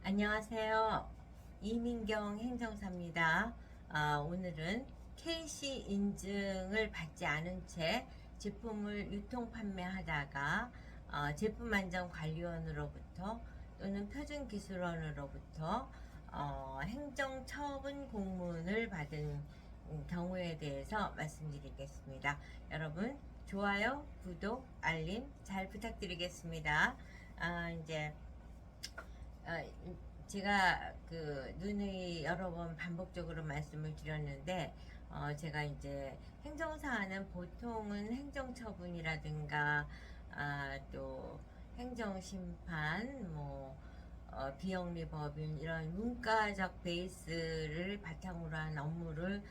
안녕하세요. 이민경 행정사입니다. 오늘은 KC 인증을 받지 않은 채 제품을 유통 판매하다가 제품안전관리원으로부터 또는 표준기술원으로부터 행정처분 공문을 받은 경우에 대해서 말씀드리겠습니다. 여러분 좋아요, 구독, 알림 잘 부탁드리겠습니다. 이제 어, 제가 그 누누이 여러 번 반복적으로 말씀을 드렸는데 제가 이제 행정사안은 보통은 행정처분이라든가 또 행정심판 비영리법인 이런 문과적 베이스를 바탕으로 한 업무를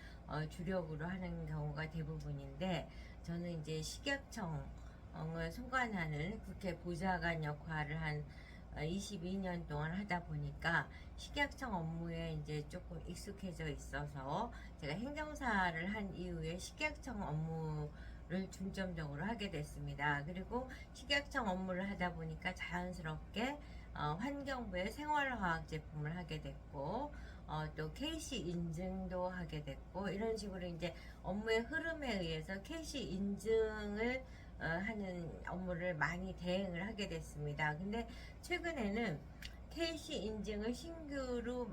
주력으로 하는 경우가 대부분인데 저는 이제 식약청을 소관하는 국회 보좌관 역할을 한 22년 동안 하다 보니까 식약청 업무에 이제 조금 익숙해져 있어서 제가 행정사를 한 이후에 식약청 업무를 중점적으로 하게 됐습니다. 그리고 식약청 업무를 하다 보니까 자연스럽게 환경부의 생활화학 제품을 하게 됐고 또 KC 인증도 하게 됐고 이런 식으로 이제 업무의 흐름에 의해서 KC 인증을 하는 업무를 많이 대행을 하게 됐습니다. 근데 최근에는 KC 인증을 신규로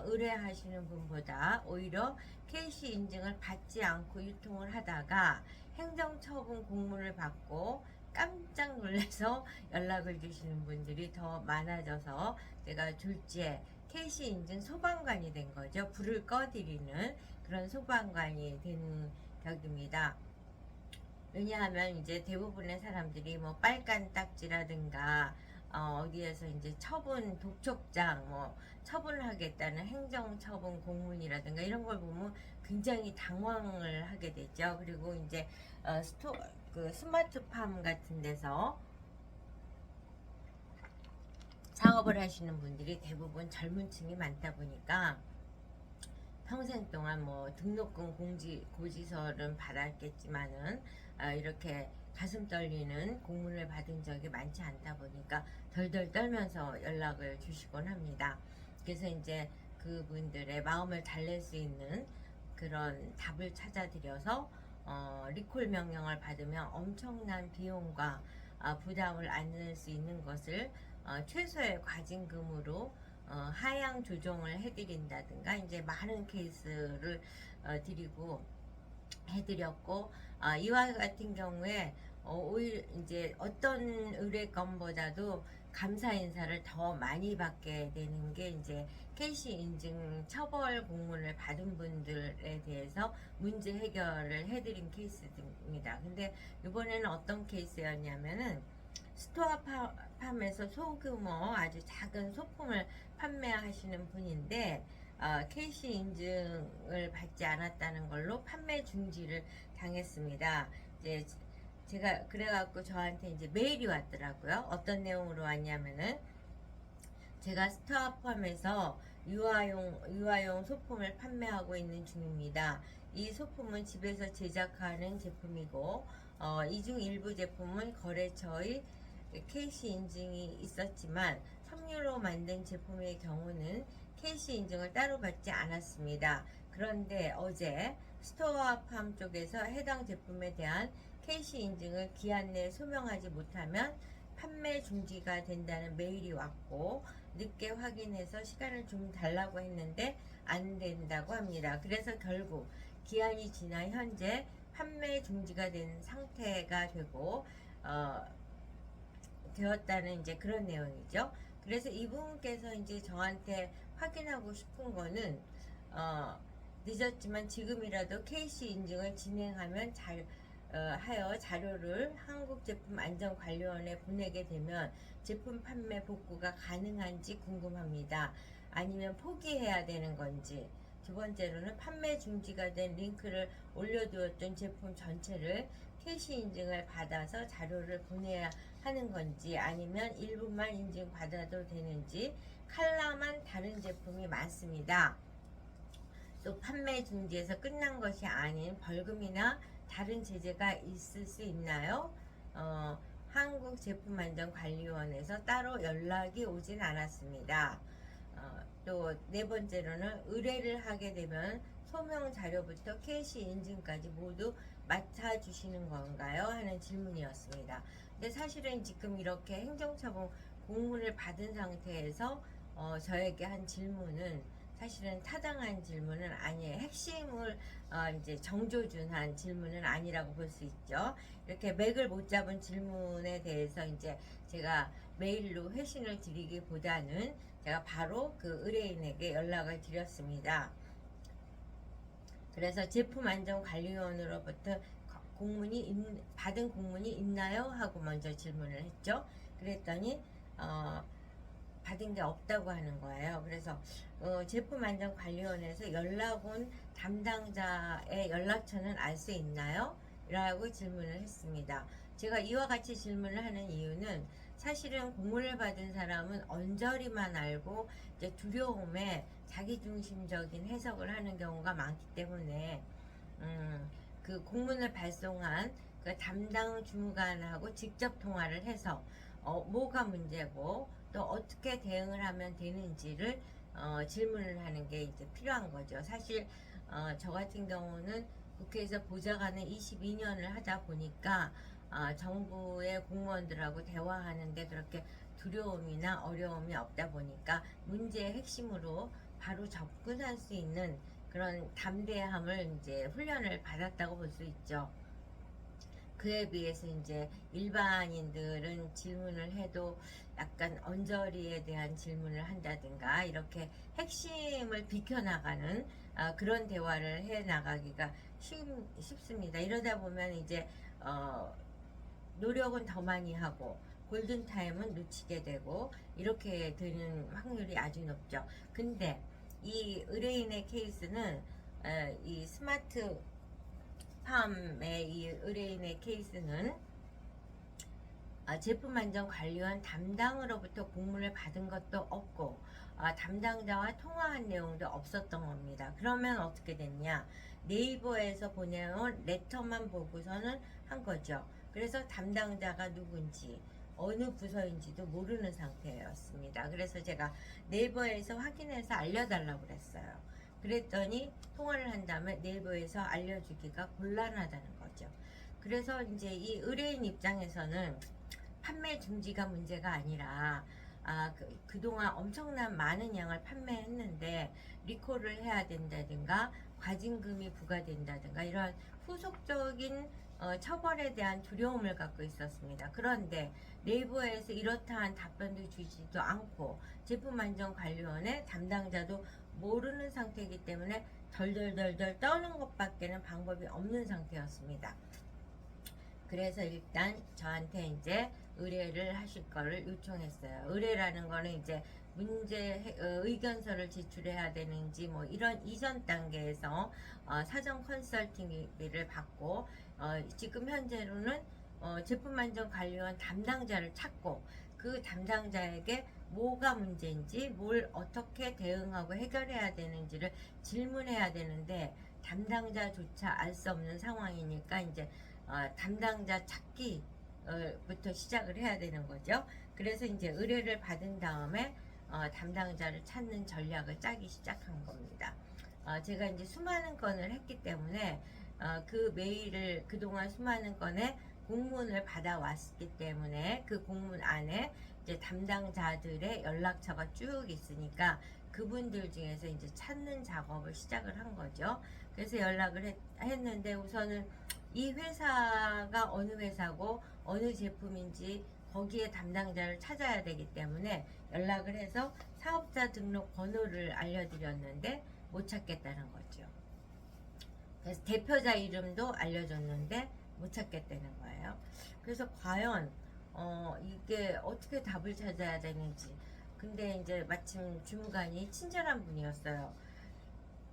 의뢰하시는 분보다 오히려 KC 인증을 받지 않고 유통을 하다가 행정처분 공문을 받고 깜짝 놀라서 연락을 주시는 분들이 더 많아져서 제가 졸지에 KC 인증 소방관이 된 거죠. 불을 꺼드리는 그런 소방관이 된 격입니다. 왜냐하면 이제 대부분의 사람들이 뭐 빨간 딱지라든가 어디에서 이제 처분 독촉장 처분을 하겠다는 행정처분 공문이라든가 이런 걸 보면 굉장히 당황을 하게 되죠. 그리고 이제 그 스마트팜 같은 데서 작업을 하시는 분들이 대부분 젊은 층이 많다 보니까 평생 동안 뭐 등록금 고지서는 받았겠지만은 이렇게 가슴 떨리는 공문을 받은 적이 많지 않다 보니까 덜덜 떨면서 연락을 주시곤 합니다. 그래서 이제 그분들의 마음을 달랠 수 있는 그런 답을 찾아드려서 리콜 명령을 받으면 엄청난 비용과 부담을 안을 수 있는 것을 최소의 과징금으로 하향 조정을 해드린다든가 이제 많은 케이스를 드리고 해드렸고 이와 같은 경우에 오히려 이제 어떤 의뢰건보다도 감사 인사를 더 많이 받게 되는 게 이제 KC 인증 처벌 공문을 받은 분들에 대해서 문제 해결을 해드린 케이스입니다. 근데 이번에는 어떤 케이스였냐면은 스토어팜에서 소규모 아주 작은 소품을 판매하시는 분인데 KC 인증을 받지 않았다는 걸로 판매 중지를 당했습니다. 이제 제가 그래갖고 저한테 이제 메일이 왔더라고요. 어떤 내용으로 왔냐면은 제가 스타팜에서 유아용 소품을 판매하고 있는 중입니다. 이 소품은 집에서 제작하는 제품이고 이 중 일부 제품은 거래처의 KC 인증이 있었지만 섬유로 만든 제품의 경우는 KC 인증을 따로 받지 않았습니다. 그런데 어제 스토어팜 쪽에서 해당 제품에 대한 KC 인증을 기한 내에 소명하지 못하면 판매 중지가 된다는 메일이 왔고 늦게 확인해서 시간을 좀 달라고 했는데 안 된다고 합니다. 그래서 결국 기한이 지나 현재 판매 중지가 된 상태가 되고 되었다는 이제 그런 내용이죠. 그래서 이분께서 이제 저한테 확인하고 싶은 거는 늦었지만 지금이라도 KC 인증을 진행하면 하여 자료를 한국제품안전관리원에 보내게 되면 제품 판매 복구가 가능한지 궁금합니다. 아니면 포기해야 되는 건지. 두 번째로는 판매 중지가 된 링크를 올려두었던 제품 전체를 KC 인증을 받아서 자료를 보내야 하는 건지 아니면 일부만 인증 받아도 되는지 칼라만 다른 제품이 많습니다. 또 판매 중지에서 끝난 것이 아닌 벌금이나 다른 제재가 있을 수 있나요? 한국제품안전관리원에서 따로 연락이 오진 않았습니다. 또 네 번째로는 의뢰를 하게 되면 소명 자료부터 캐시 인증까지 모두 맡아주시는 건가요? 하는 질문이었습니다. 근데 사실은 지금 이렇게 행정처분 공문을 받은 상태에서 저에게 한 질문은 사실은 타당한 질문은 아니에요. 핵심을 이제 정조준한 질문은 아니라고 볼 수 있죠. 이렇게 맥을 못 잡은 질문에 대해서 이제 제가 메일로 회신을 드리기보다는 제가 바로 그 의뢰인에게 연락을 드렸습니다. 그래서 제품안전관리원으로부터 받은 공문이 있나요? 하고 먼저 질문을 했죠. 그랬더니 받은 게 없다고 하는 거예요. 그래서 제품안전관리원에서 연락 온 담당자의 연락처는 알 수 있나요? 라고 질문을 했습니다. 제가 이와 같이 질문을 하는 이유는 사실은 공문을 받은 사람은 언저리만 알고 이제 두려움에 자기중심적인 해석을 하는 경우가 많기 때문에 그 공문을 발송한 그 담당 주무관하고 직접 통화를 해서 뭐가 문제고 또 어떻게 대응을 하면 되는지를 질문을 하는 게 이제 필요한 거죠. 사실 저 같은 경우는 국회에서 보좌관을 22년을 하다 보니까 정부의 공무원들하고 대화하는데 그렇게 두려움이나 어려움이 없다 보니까 문제의 핵심으로 바로 접근할 수 있는 그런 담대함을 이제 훈련을 받았다고 볼 수 있죠. 그에 비해서 이제 일반인들은 질문을 해도 약간 언저리에 대한 질문을 한다든가 이렇게 핵심을 비켜나가는 그런 대화를 해 나가기가 쉽습니다. 이러다 보면 이제 노력은 더 많이 하고 골든타임은 놓치게 되고 이렇게 되는 확률이 아주 높죠. 근데 이 의뢰인의 케이스는 이 스마트 팜의 이 의뢰인의 케이스는 제품안전관리원 담당으로부터 공문을 받은 것도 없고 담당자와 통화한 내용도 없었던 겁니다. 그러면 어떻게 됐냐? 네이버에서 보내온 레터만 보고서는 한 거죠. 그래서 담당자가 누군지 어느 부서인지도 모르는 상태였습니다. 그래서 제가 네이버에서 확인해서 알려달라고 그랬어요. 그랬더니 통화를 한 다음에 네이버에서 알려주기가 곤란하다는 거죠. 그래서 이제 이 의뢰인 입장에서는 판매 중지가 문제가 아니라 그동안 엄청난 많은 양을 판매했는데 리콜을 해야 된다든가 과징금이 부과된다든가 이런 후속적인 처벌에 대한 두려움을 갖고 있었습니다. 그런데 네이버에서 이렇다한 답변도 주지도 않고 제품안전관리원의 담당자도 모르는 상태이기 때문에 덜덜덜덜 떠는 것밖에는 방법이 없는 상태였습니다. 그래서 일단 저한테 이제 의뢰를 하실 거를 요청했어요. 의뢰라는 거는 이제 의견서를 제출해야 되는지 뭐 이런 이전 단계에서 사전 컨설팅비를 받고 지금 현재로는 제품안전관리원 담당자를 찾고 그 담당자에게 뭐가 문제인지 뭘 어떻게 대응하고 해결해야 되는지를 질문해야 되는데 담당자조차 알 수 없는 상황이니까 이제 담당자 찾기부터 시작을 해야 되는 거죠. 그래서 이제 의뢰를 받은 다음에 담당자를 찾는 전략을 짜기 시작한 겁니다. 제가 이제 수많은 건을 했기 때문에 그 메일을 그동안 수많은 건에 공문을 받아왔기 때문에 그 공문 안에 이제 담당자들의 연락처가 쭉 있으니까 그분들 중에서 이제 찾는 작업을 시작을 한 거죠. 그래서 연락을 했는데 우선은 이 회사가 어느 회사고 어느 제품인지 거기에 담당자를 찾아야 되기 때문에 연락을 해서 사업자 등록 번호를 알려드렸는데 못 찾겠다는 거죠. 그래서 대표자 이름도 알려줬는데 못 찾겠다는 거예요. 그래서 과연 이게 어떻게 답을 찾아야 되는지. 근데 이제 마침 주무관이 친절한 분이었어요.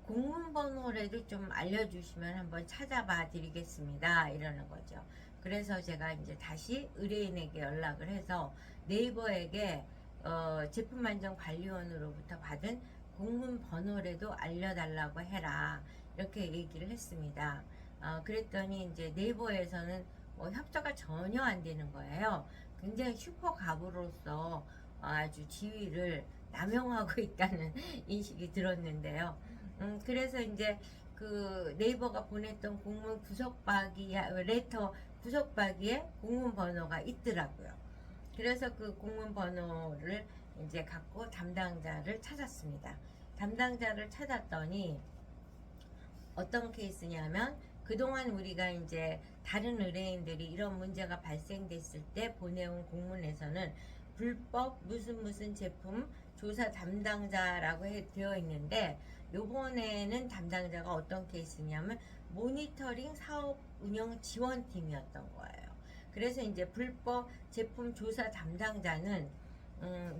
공문 번호라도 좀 알려주시면 한번 찾아봐 드리겠습니다. 이러는 거죠. 그래서 제가 이제 다시 의뢰인에게 연락을 해서 네이버에게 제품안전관리원으로부터 받은 공문 번호라도 알려달라고 해라. 이렇게 얘기를 했습니다. 그랬더니 이제 네이버에서는 뭐 협조가 전혀 안 되는 거예요. 굉장히 슈퍼 갑으로서 아주 지위를 남용하고 있다는 인식이 들었는데요. 그래서 이제 그 네이버가 보냈던 공문 구석박이 레터 구석박이에 공문 번호가 있더라고요. 그래서 그 공문 번호를 이제 갖고 담당자를 찾았습니다. 담당자를 찾았더니 어떤 케이스냐면, 그동안 우리가 이제 다른 의뢰인들이 이런 문제가 발생됐을 때 보내온 공문에서는 불법 무슨 제품 조사 담당자라고 되어 있는데, 요번에는 담당자가 어떤 케이스냐면 모니터링 사업 운영 지원팀이었던 거예요. 그래서 이제 불법 제품 조사 담당자는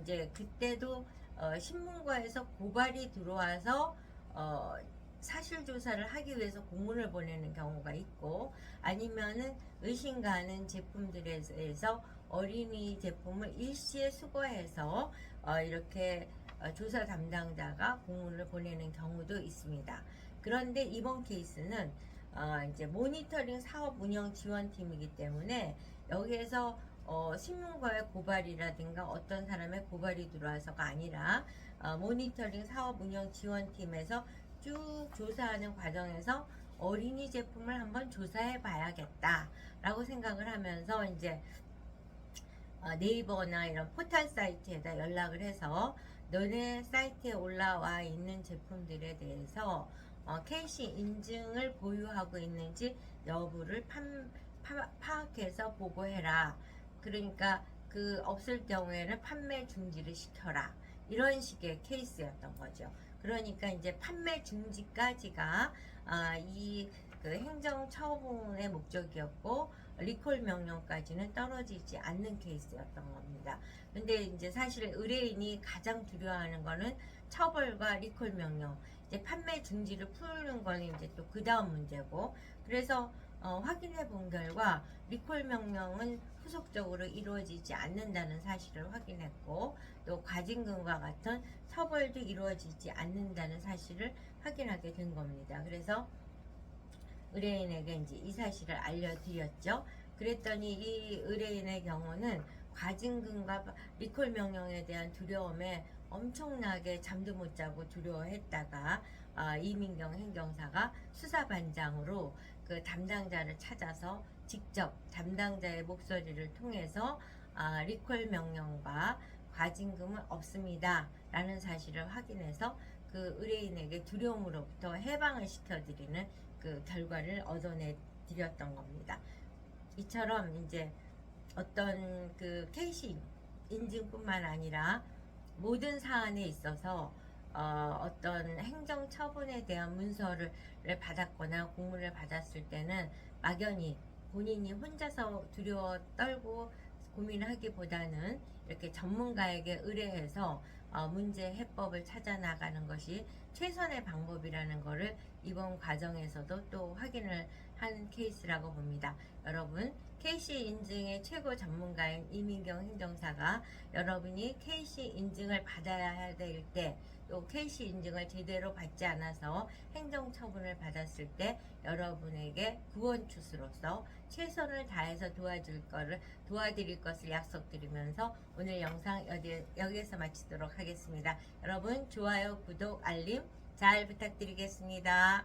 이제 그때도 신문과에서 고발이 들어와서 사실 조사를 하기 위해서 공문을 보내는 경우가 있고, 아니면은 의심 가는 제품들에서 어린이 제품을 일시에 수거해서 이렇게 조사 담당자가 공문을 보내는 경우도 있습니다. 그런데 이번 케이스는 이제 모니터링 사업 운영 지원팀이기 때문에 여기에서 신문과의 고발이라든가 어떤 사람의 고발이 들어와서가 아니라 모니터링 사업 운영 지원팀에서 쭉 조사하는 과정에서 어린이 제품을 한번 조사해 봐야겠다 라고 생각을 하면서 이제 네이버나 이런 포털 사이트에다 연락을 해서 너네 사이트에 올라와 있는 제품들에 대해서 KC 인증을 보유하고 있는지 여부를 파악해서 보고해라. 그러니까 그 없을 경우에는 판매 중지를 시켜라. 이런 식의 케이스였던 거죠. 그러니까 이제 판매 중지까지가 이 그 행정 처분의 목적이었고, 리콜 명령까지는 떨어지지 않는 케이스였던 겁니다. 근데 이제 사실 의뢰인이 가장 두려워하는 거는 처벌과 리콜 명령, 이제 판매 중지를 푸는 거는 이제 또 그 다음 문제고, 그래서 확인해 본 결과 리콜 명령은 후속적으로 이루어지지 않는다는 사실을 확인했고, 또 과징금과 같은 처벌도 이루어지지 않는다는 사실을 확인하게 된 겁니다. 그래서 의뢰인에게 이제 이 사실을 알려드렸죠. 그랬더니 이 의뢰인의 경우는 과징금과 리콜 명령에 대한 두려움에 엄청나게 잠도 못 자고 두려워했다가 이민경 행정사가 수사반장으로 그 담당자를 찾아서 직접 담당자의 목소리를 통해서 리콜 명령과 과징금은 없습니다 라는 사실을 확인해서 그 의뢰인에게 두려움으로부터 해방을 시켜드리는 그 결과를 얻어내 드렸던 겁니다. 이처럼 이제 어떤 그 KC 인증뿐만 아니라 모든 사안에 있어서 어떤 행정 처분에 대한 문서를 받았거나 공문을 받았을 때는 막연히 본인이 혼자서 두려워 떨고 고민하기보다는 이렇게 전문가에게 의뢰해서 문제 해법을 찾아 나가는 것이 최선의 방법이라는 것을 이번 과정에서도 또 확인을 한 케이스라고 봅니다. 여러분, KC 인증의 최고 전문가인 이민경 행정사가 여러분이 KC 인증을 받아야 될 때, 또 KC 인증을 제대로 받지 않아서 행정처분을 받았을 때 여러분에게 구원추수로서 최선을 다해서 도와드릴 것을 약속드리면서 오늘 영상 여기에서 마치도록 하겠습니다. 여러분, 좋아요, 구독, 알림 잘 부탁드리겠습니다.